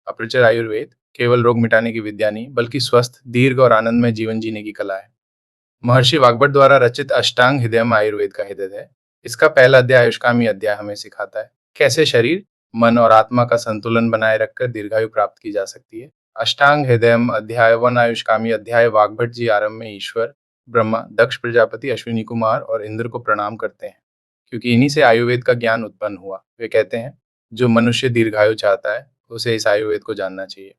अपरिचय आयुर्वेद केवल रोग मिटाने की विद्या नहीं बल्कि स्वस्थ, दीर्घ और आनंदमय जीवन जीने की कला है। महर्षि वाग्भट द्वारा रचित अष्टांग हृदयम आयुर्वेद का हृदय है। इसका पहला अध्याय आयुष्कामी अध्याय हमें सिखाता है कैसे शरीर, मन और आत्मा का संतुलन बनाए रखकर दीर्घायु प्राप्त की जा सकती है। अष्टांग हृदयम अध्याय वन आयुष्कामी अध्याय वाग्भट जी आरंभ में ईश्वर, ब्रह्मा, दक्ष प्रजापति, अश्विनी कुमार और इंद्र को प्रणाम करते हैं, क्योंकि इन्हीं से आयुर्वेद का ज्ञान उत्पन्न हुआ। वे कहते हैं, जो मनुष्य दीर्घायु चाहता है उसे इस आयुर्वेद को जानना चाहिए,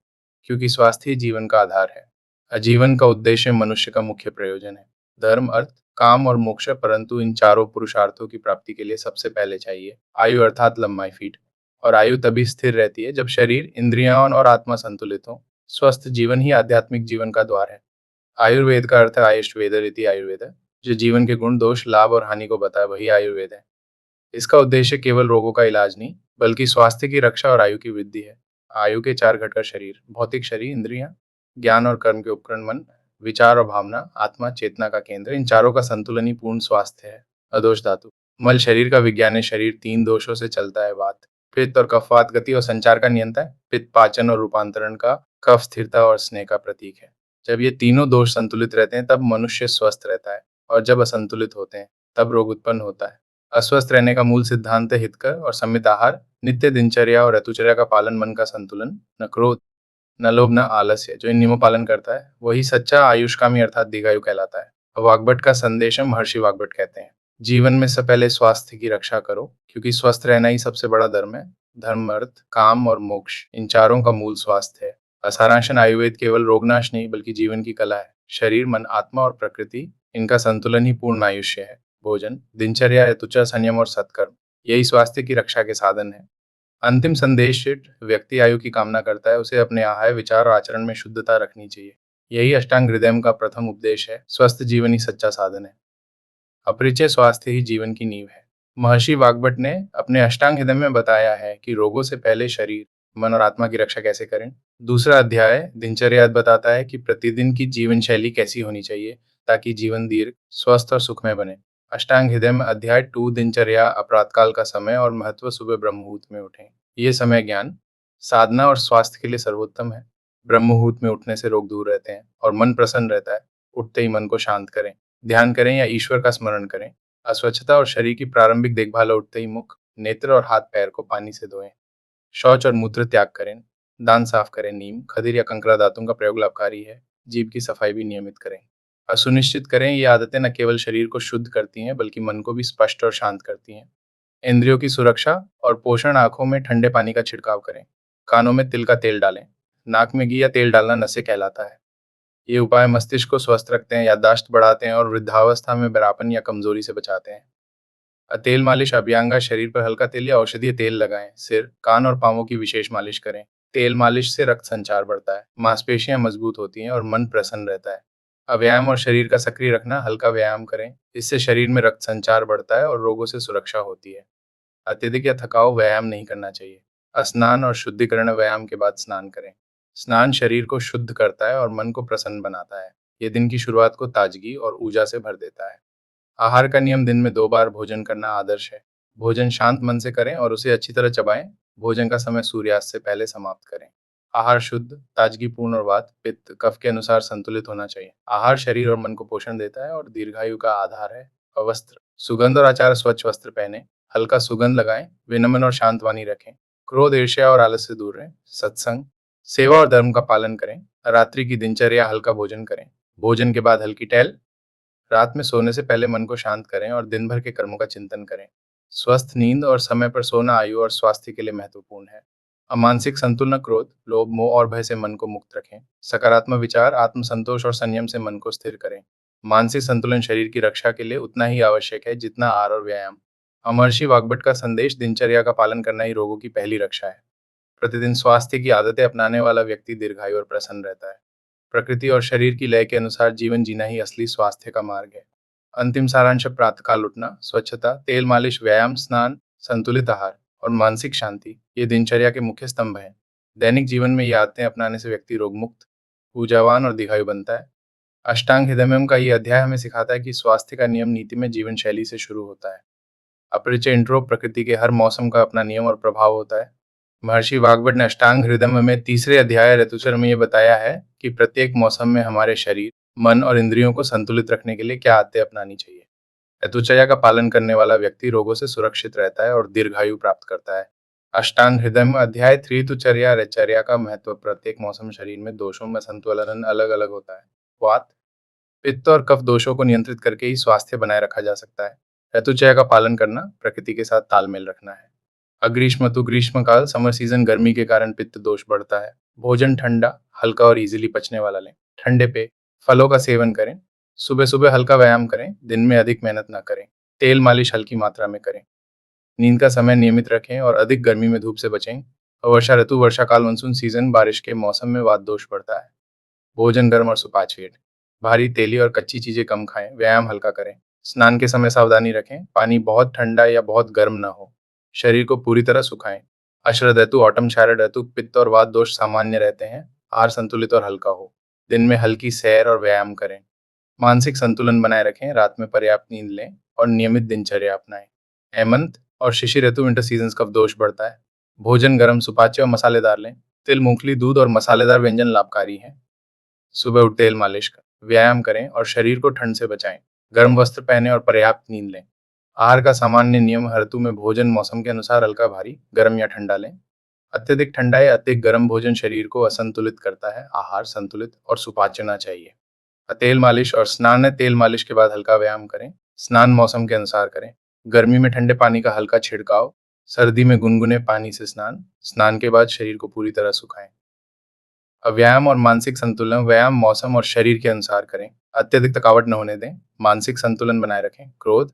क्योंकि स्वास्थ्य ही जीवन का आधार है। आजीवन का उद्देश्य मनुष्य का मुख्य प्रयोजन है। धर्म, अर्थ, काम और मोक्ष, परंतु इन चारों पुरुषार्थों की प्राप्ति के लिए सबसे पहले चाहिए आयु अर्थात लंबाई, फीट। और आयु तभी स्थिर रहती है जब शरीर, इंद्रियां और आत्मा संतुलित हो। स्वस्थ जीवन ही आध्यात्मिक जीवन का द्वार है। आयुर्वेद का अर्थ है आयुष वेद रीति आयुर्वेद है, जो जीवन के गुण, दोष, लाभ और हानि को बताए, वही आयुर्वेद है। इसका उद्देश्य केवल रोगों का इलाज नहीं बल्कि स्वास्थ्य की रक्षा और आयु की वृद्धि है। आयु के चार घटक: शरीर, भौतिक शरीर, इंद्रियां, ज्ञान और कर्म के उपकरण मन, विचार और भावना, आत्मा चेतना का केंद्र। इन चारों का संतुलन ही पूर्ण स्वास्थ्य है। अदोष धातु, मल शरीर का विज्ञान है। शरीर तीन दोषों से चलता है: वात, पित्त और कफ। वात गति और संचार का नियंता है, पित्त पाचन और रूपांतरण का, कफ स्थिरता और स्नेह का प्रतीक है। जब ये तीनों दोष संतुलित रहते हैं तब मनुष्य स्वस्थ रहता है, और जब असंतुलित होते हैं तब रोग उत्पन्न होता है। अस्वस्थ रहने का मूल सिद्धांत है हितकर और संमित आहार, नित्य दिनचर्या और ऋतुचर्या का पालन, मन का संतुलन, न क्रोध, न लोभ, न आलस्य। जो इन नियमों पालन करता है वही सच्चा आयुष्कामी अर्थात दीर्घायु कहलाता है। वाग्भट का संदेश है। महर्षि वाग्भट कहते हैं, जीवन में से पहले स्वास्थ्य की रक्षा करो, क्योंकि स्वस्थ रहना ही सबसे बड़ा धर्म है। धर्म, अर्थ, काम और मोक्ष, इन चारों का मूल स्वास्थ्य है। असारांशन, आयुर्वेद केवल रोगनाश नहीं बल्कि जीवन की कला है। शरीर, मन, आत्मा और प्रकृति, इनका संतुलन ही पूर्ण आयुष्य है। भोजन, दिनचर्या, ऋतुचर्या, संयम और सत्कर्म, यही स्वास्थ्य की रक्षा के साधन है। अंतिम संदेश, व्यक्ति आयु की कामना करता है उसे अपने आहार, विचार और आचरण में शुद्धता रखनी चाहिए। यही अष्टांग हृदयम का प्रथम उपदेश है। स्वस्थ जीवन ही सच्चा साधन है। अपरिचय, स्वास्थ्य ही जीवन की नींव है। महर्षि वाग्भट ने अपने अष्टांग हृदय में बताया है कि रोगों से पहले शरीर, मन और आत्मा की रक्षा कैसे करें। दूसरा अध्याय दिनचर्या बताता है कि प्रतिदिन की जीवन शैली कैसी होनी चाहिए ताकि जीवन दीर्घ, स्वस्थ और सुखमय बने। अष्टांग हृदय में अध्याय 2 दिनचर्या, अपरातकाल का समय और महत्व, सुबह ब्रह्म मुहूर्त में उठें। ये समय ज्ञान, साधना और स्वास्थ्य के लिए सर्वोत्तम है। ब्रह्म मुहूर्त में उठने से रोग दूर रहते हैं और मन प्रसन्न रहता है। उठते ही मन को शांत करें, ध्यान करें या ईश्वर का स्मरण करें। अस्वच्छता और शरीर की प्रारंभिक देखभाल, उठते ही मुख, नेत्र और हाथ पैर को पानी से धोएं। शौच और मूत्र त्याग करें। दांत साफ करें। नीम, खदीर या कंकरा धातुओं का प्रयोग लाभकारी है। जीभ की सफाई भी नियमित करें। सुनिश्चित करें ये आदतें न केवल शरीर को शुद्ध करती हैं बल्कि मन को भी स्पष्ट और शांत करती हैं। इंद्रियों की सुरक्षा और पोषण, आंखों में ठंडे पानी का छिड़काव करें। कानों में तिल का तेल डालें। नाक में घी या तेल डालना नशे कहलाता है। ये उपाय मस्तिष्क को स्वस्थ रखते हैं, याददाश्त बढ़ाते हैं और वृद्धावस्था में बड़ापन या कमजोरी से बचाते हैं। तेल मालिश, अभ्यंगा, शरीर पर हल्का तेल या औषधीय तेल लगाएं। सिर, कान और पांवों की विशेष मालिश करें। तेल मालिश से रक्त संचार बढ़ता है, मांसपेशियां मजबूत होती हैं और मन प्रसन्न रहता है। व्यायाम और शरीर का सक्रिय रखना, हल्का व्यायाम करें। इससे शरीर में रक्त संचार बढ़ता है और रोगों से सुरक्षा होती है। अत्यधिक या थकाऊ व्यायाम नहीं करना चाहिए। स्नान और शुद्धिकरण, व्यायाम के बाद स्नान करें। स्नान शरीर को शुद्ध करता है और मन को प्रसन्न बनाता है। ये दिन की शुरुआत को ताजगी और ऊर्जा से भर देता है। आहार का नियम, दिन में 2 बार भोजन करना आदर्श है। भोजन शांत मन से करें और उसे अच्छी तरह चबाएं। भोजन का समय सूर्यास्त से पहले समाप्त करें। आहार शुद्ध, ताजगीपूर्ण और वात, पित्त, कफ के अनुसार संतुलित होना चाहिए। आहार शरीर और मन को पोषण देता है और दीर्घायु का आधार है। वस्त्र, सुगंध और आचार, स्वच्छ वस्त्र पहने, हल्का सुगंध लगाएं, विनम्र और शांत वाणी रखें। क्रोध, ईर्ष्या और आलस से दूर रहें। सत्संग, सेवा और धर्म का पालन करें। रात्रि की दिनचर्या, हल्का भोजन करें। भोजन के बाद हल्की टहल। रात में सोने से पहले मन को शांत करें और दिन भर के कर्मों का चिंतन करें। स्वस्थ नींद और समय पर सोना आयु और स्वास्थ्य के लिए महत्वपूर्ण है। मानसिक संतुलन, क्रोध, लोभ, मोह और भय से मन को मुक्त रखें। सकारात्मक विचार, आत्मसंतोष और संयम से मन को स्थिर करें। मानसिक संतुलन शरीर की रक्षा के लिए उतना ही आवश्यक है जितना आहार और व्यायाम। महर्षि वाग्भट का संदेश, दिनचर्या का पालन करना ही रोगों की पहली रक्षा है। प्रतिदिन स्वास्थ्य की आदतें अपनाने वाला व्यक्ति दीर्घायु और प्रसन्न रहता है। प्रकृति और शरीर की लय के अनुसार जीवन जीना ही असली स्वास्थ्य का मार्ग है। अंतिम सारांश, प्रातःकाल उठना, स्वच्छता, तेल मालिश, व्यायाम, स्नान, संतुलित आहार और मानसिक शांति, ये दिनचर्या के मुख्य स्तंभ हैं। दैनिक जीवन में ये आदतें अपनाने से व्यक्ति रोग मुक्त, ऊर्जावान और दीर्घायु बनता है। अष्टांग हृदयम का ये अध्याय हमें सिखाता है कि स्वास्थ्य का नियम नीति में जीवन शैली से शुरू होता है। अपरिचय इंट्रो, प्रकृति के हर मौसम का अपना नियम और प्रभाव होता है। महर्षि वाग्भट ने अष्टांग हृदय में तीसरे अध्याय ऋतुचर्या में ये बताया है कि प्रत्येक मौसम में हमारे शरीर, मन और इंद्रियों को संतुलित रखने के लिए क्या आदतें अपनानी चाहिए। ऋतुचर्या का पालन करने वाला व्यक्ति रोगों से सुरक्षित रहता है और दीर्घायु प्राप्त करता है। अष्टांग हृदय में अध्याय ऋतुचर्या ऋचर्या का महत्व प्रत्येक मौसम शरीर में दोषों में संतुलन अलग अलग होता है। वात, पित्त और कफ दोषों को नियंत्रित करके ही स्वास्थ्य बनाए रखा जा सकता है। ऋतुचर्या का पालन करना प्रकृति के साथ तालमेल रखना है। अग्रीष्म ऋतु ग्रीष्म काल समर सीजन गर्मी के कारण पित्त दोष बढ़ता है। भोजन ठंडा, हल्का और इजीली पचने वाला लें। ठंडे पे फलों का सेवन करें। सुबह सुबह हल्का व्यायाम करें, दिन में अधिक मेहनत ना करें। तेल मालिश हल्की मात्रा में करें। नींद का समय नियमित रखें और अधिक गर्मी में धूप से बचें। वर्षा ऋतु वर्षा काल मानसून सीजन बारिश के मौसम में वात दोष बढ़ता है। भोजन गर्म और सुपाच्य, भारी तेली और कच्ची चीजें कम खाएं, व्यायाम हल्का करें। स्नान के समय सावधानी रखें, पानी बहुत ठंडा या बहुत गर्म न हो। शरीर को पूरी तरह सुखाएं। अशरद ऋतु ऑटम शारद ऋतु पित्त और वात दोष सामान्य रहते हैं। आहार संतुलित और हल्का हो। दिन में हल्की सैर और व्यायाम करें। मानसिक संतुलन बनाए रखें, रात में पर्याप्त नींद लें और नियमित दिनचर्या अपनाएं। हेमंत और शिशिर ऋतु विंटर सीजन कफ दोष बढ़ता है। भोजन गर्म सुपाच्य और मसालेदार लें। तिल, मूंगफली, दूध और मसालेदार व्यंजन लाभकारी हैं। सुबह उठ तेल मालिश कर व्यायाम करें और शरीर को ठंड से बचाएं। गर्म वस्त्र पहने और पर्याप्त नींद लें। आहार का सामान्य नियम, हर ऋतु में भोजन मौसम के अनुसार हल्का भारी, गर्म या ठंडा लें। अत्यधिक ठंडा या अत्यधिक गर्म भोजन शरीर को असंतुलित करता है। आहार संतुलित और सुपाच्यना चाहिए। तेल मालिश और स्नान, तेल मालिश के बाद हल्का व्यायाम करें। स्नान मौसम के अनुसार करें। गर्मी में ठंडे पानी का हल्का छिड़काव, सर्दी में गुनगुने पानी से स्नान। स्नान के बाद शरीर को पूरी तरह सुखाएं। व्यायाम और मानसिक संतुलन, व्यायाम मौसम और शरीर के अनुसार करें। अत्यधिक थकावट न होने दें। मानसिक संतुलन बनाए रखें। क्रोध,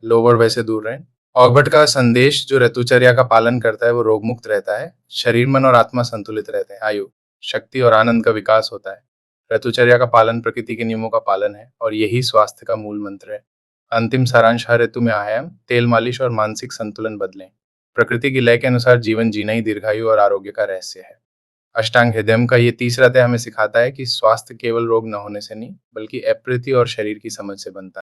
लोभ और भय से दूर रहें। ऑगबट का संदेश, जो ऋतुचर्या का पालन करता है वो रोग मुक्त रहता है। शरीर, मन और आत्मा संतुलित रहते हैं। आयु, शक्ति और आनंद का विकास होता है। ऋतुचर्या का पालन प्रकृति के नियमों का पालन है और यही स्वास्थ्य का मूल मंत्र है। अंतिम सारांश, हर ऋतु में आयाम, तेल मालिश और मानसिक संतुलन बदलें। प्रकृति की लय के अनुसार जीवन जीना ही दीर्घायु और आरोग्य का रहस्य है। अष्टांग हृदय का ये तीसरा अध्याय हमें सिखाता है कि स्वास्थ्य केवल रोग न होने से नहीं, बल्कि प्रकृति और शरीर की समझ से बनता है।